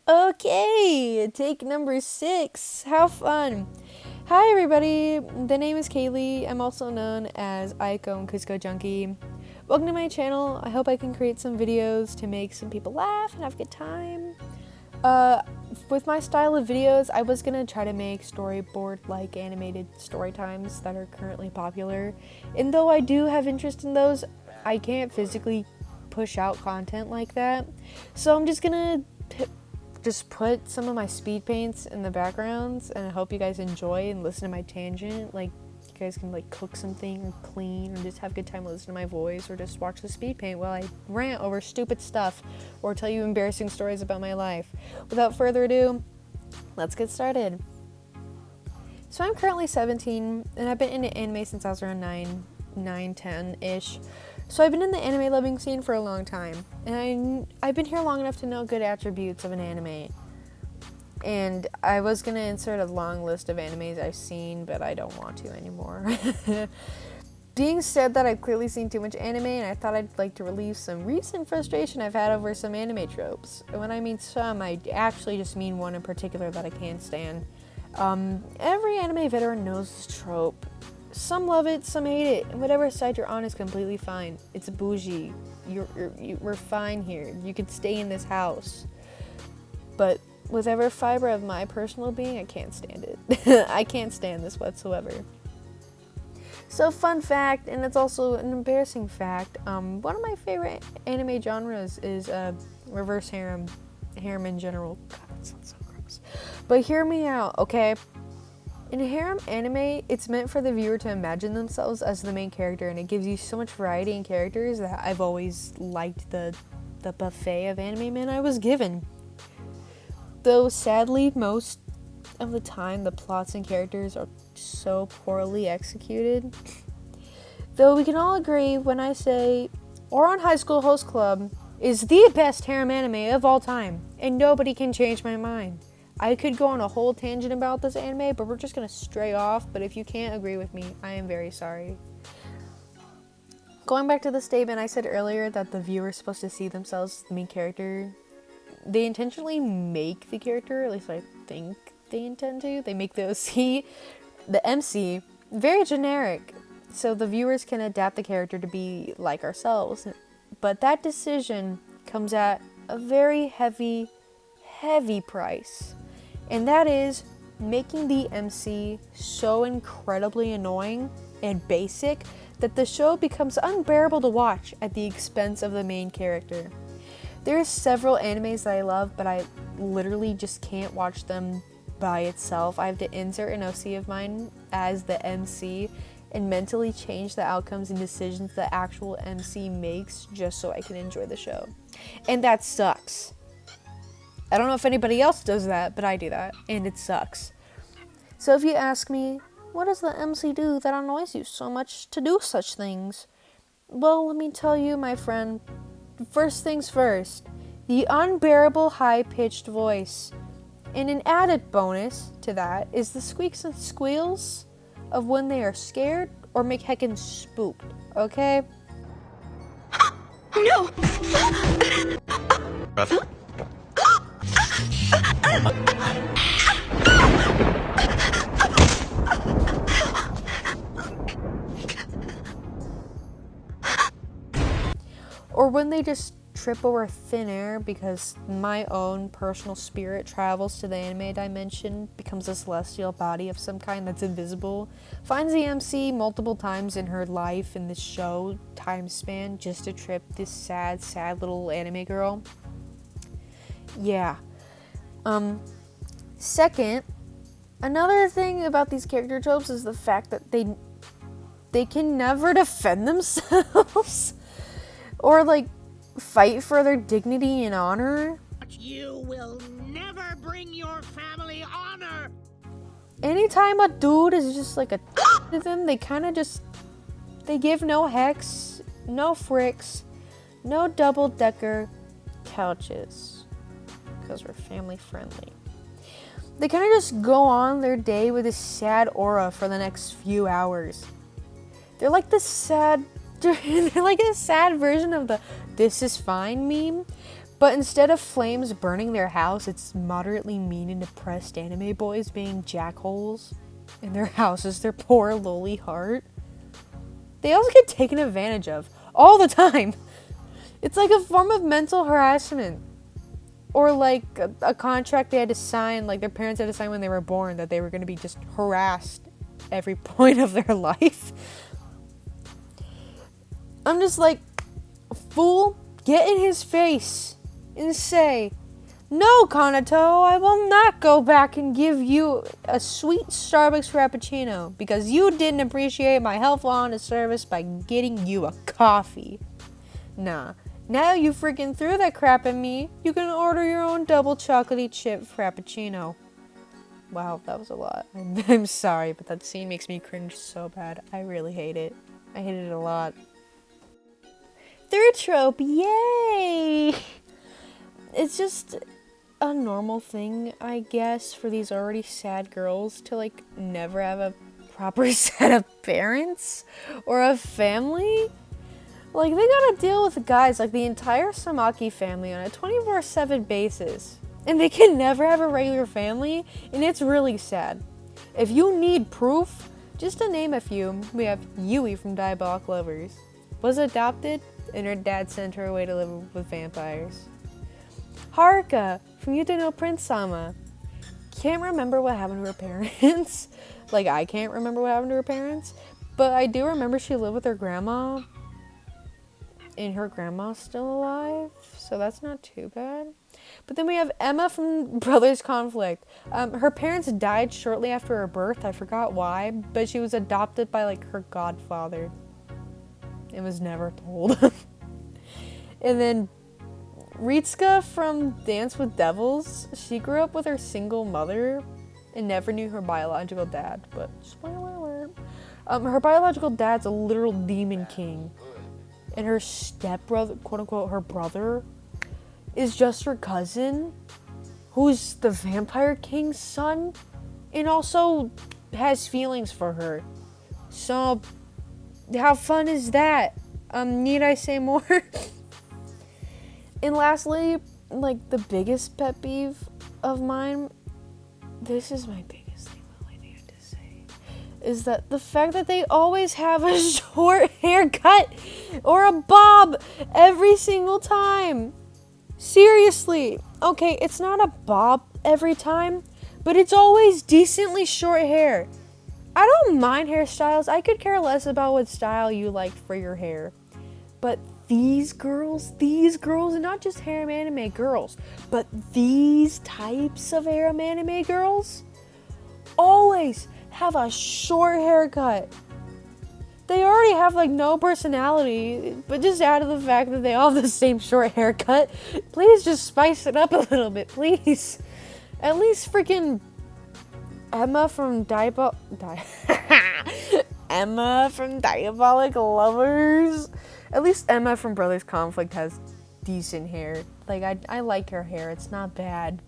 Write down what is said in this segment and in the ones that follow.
Okay, take number 6. How fun. Hi everybody, the name is Kaylee. I'm also known as Aiko and CuzcoJunky. Welcome to my channel. I hope I can create some videos to make some people laugh and have a good time. With my style of videos, I was gonna try to make storyboard-like animated story times that are currently popular. And though I do have interest in those, I can't physically push out content like that. So I'm just gonna just put some of my speed paints in the backgrounds, and I hope you guys enjoy and listen to my tangent. Like, you guys can like cook something or clean or just have a good time listening to my voice, or just watch the speed paint while I rant over stupid stuff or tell you embarrassing stories about my life. Without further ado, let's get started. So I'm currently 17 and I've been into anime since I was around 10-ish. So I've been in the anime loving scene for a long time, and I've been here long enough to know good attributes of an anime. And I was going to insert a long list of animes I've seen, but I don't want to anymore. Being said that, I've clearly seen too much anime, and I thought I'd like to relieve some recent frustration I've had over some anime tropes. And when I mean some, I actually just mean one in particular that I can't stand. Every anime veteran knows this trope. Some love it, some hate it, and whatever side you're on is completely fine. It's bougie. We're fine here. You could stay in this house. But with every fiber of my personal being, I can't stand it. I can't stand this whatsoever. So, fun fact, and it's also an embarrassing fact, one of my favorite anime genres is reverse harem in general. God, that sounds so gross. But hear me out, okay? In harem anime, it's meant for the viewer to imagine themselves as the main character, and it gives you so much variety in characters that I've always liked the buffet of anime men I was given. Though sadly, most of the time, the plots and characters are so poorly executed. Though we can all agree when I say Ouran High School Host Club is the best harem anime of all time, and nobody can change my mind. I could go on a whole tangent about this anime, but we're just going to stray off. But if you can't agree with me, I am very sorry. Going back to the statement I said earlier that the viewer is supposed to see themselves as the main character, they intentionally make the character, at least I think they intend to, they make the OC, the MC, very generic, so the viewers can adapt the character to be like ourselves. But that decision comes at a very heavy price. And that is making the MC so incredibly annoying and basic that the show becomes unbearable to watch at the expense of the main character. There are several animes that I love, but I literally just can't watch them by itself. I have to insert an OC of mine as the MC and mentally change the outcomes and decisions the actual MC makes just so I can enjoy the show. And that sucks. I don't know if anybody else does that, but I do that, and it sucks. So if you ask me, what does the MC do that annoys you so much to do such things? Well, let me tell you, my friend. First things first, the unbearable high-pitched voice. And an added bonus to that is the squeaks and squeals of when they are scared or make heckin' spooked, okay? No! Or when they just trip over thin air because my own personal spirit travels to the anime dimension, becomes a celestial body of some kind that's invisible, finds the MC multiple times in her life in this show time span just to trip this sad little anime girl. Yeah. Second, another thing about these character tropes is the fact that they can never defend themselves or like fight for their dignity and honor. You will never bring your family honor. Anytime a dude is just like a to them, they kind of just, they give no hex, no fricks, no double-decker couches, because we're family friendly. They kind of just go on their day with this sad aura for the next few hours. They're like this sad version of the "this is fine" meme, But instead of flames burning their house, it's moderately mean and depressed anime boys being jackholes in their houses, their poor lowly heart. They also get taken advantage of all the time. It's like a form of mental harassment. Or like a contract they had to sign, like their parents had to sign when they were born, that they were going to be just harassed every point of their life. I'm just like, fool, get in his face and say, "No, Kanato, I will not go back and give you a sweet Starbucks Frappuccino because you didn't appreciate my helpful honest service by getting you a coffee. Nah, now you freaking threw that crap at me. You can order your own double chocolatey chip Frappuccino." Wow, that was a lot. I'm sorry, but that scene makes me cringe so bad. I really hate it. I hate it a lot. Third trope, yay! It's just a normal thing, I guess, for these already sad girls to, like, never have a proper set of parents or a family. Like, they gotta deal with guys like the entire Samaki family on a 24/7 basis. And they can never have a regular family, and it's really sad. If you need proof, just to name a few, we have Yui from Diabolic Lovers. Was adopted, and her dad sent her away to live with vampires. Haruka from Yuta no Prince-sama. Can't remember what happened to her parents. Like, I can't remember what happened to her parents. But I do remember she lived with her grandma. And her grandma's still alive. So that's not too bad. But then we have Emma from Brothers Conflict. Her parents died shortly after her birth. I forgot why. But she was adopted by, like, her godfather. It was never told. And then Ritsuka from Dance with Devils. She grew up with her single mother and never knew her biological dad. But spoiler alert. Her biological dad's a literal demon king. And her stepbrother, quote unquote, her brother, is just her cousin, who's the Vampire King's son, and also has feelings for her. So, how fun is that? Need I say more? And lastly, like, the biggest pet peeve of mine, this is my biggest thing that I have to say, is that the fact that they always have a short haircut or a bob every single time. Seriously. Okay, it's not a bob every time, but it's always decently short hair. I don't mind hairstyles. I could care less about what style you like for your hair. But these girls, and not just harem anime girls, but these types of harem anime girls always have a short haircut. They already have, like, no personality, but just out of the fact that they all have the same short haircut, please just spice it up a little bit, please. At least freaking Emma from Emma from Diabolic Lovers. At least Emma from Brothers Conflict has decent hair. Like, I like her hair. It's not bad.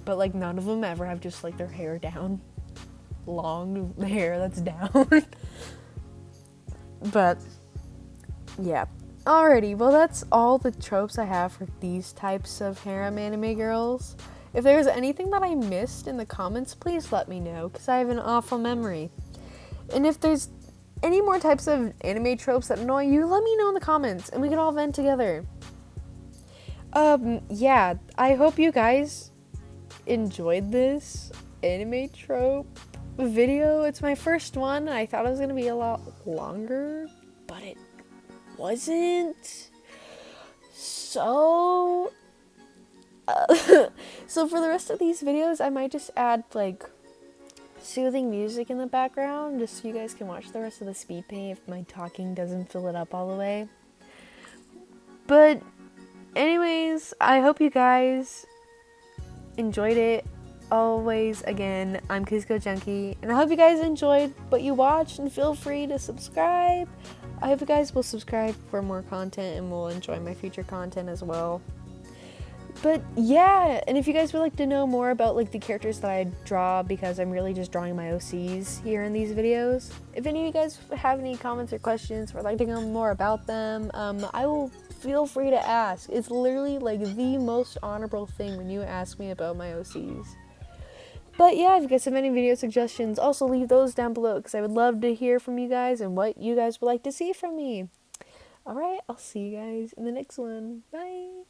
But, like, none of them ever have just, like, their hair down. Long hair that's down. But, yeah. Alrighty, well, that's all the tropes I have for these types of harem anime girls. If there's anything that I missed in the comments, please let me know, because I have an awful memory. And if there's any more types of anime tropes that annoy you, let me know in the comments, and we can all vent together. Yeah, I hope you guys enjoyed this anime trope video. It's my first one, and I thought it was gonna be a lot longer, but it wasn't. So so for the rest of these videos, I might just add, like, soothing music in the background, just so you guys can watch the rest of the speed paint if my talking doesn't fill it up all the way. But anyways, I hope you guys enjoyed it. Always, again, I'm CuzcoJunky, and I hope you guys enjoyed what you watched, and feel free to subscribe. I hope you guys will subscribe for more content and will enjoy my future content as well. But yeah, and if you guys would like to know more about like the characters that I draw, because I'm really just drawing my OCs here in these videos, if any of you guys have any comments or questions or would like to know more about them, I will feel free to ask. It's literally like the most honorable thing when you ask me about my OCs. But yeah, if you guys have any video suggestions, also leave those down below because I would love to hear from you guys and what you guys would like to see from me. Alright, I'll see you guys in the next one. Bye!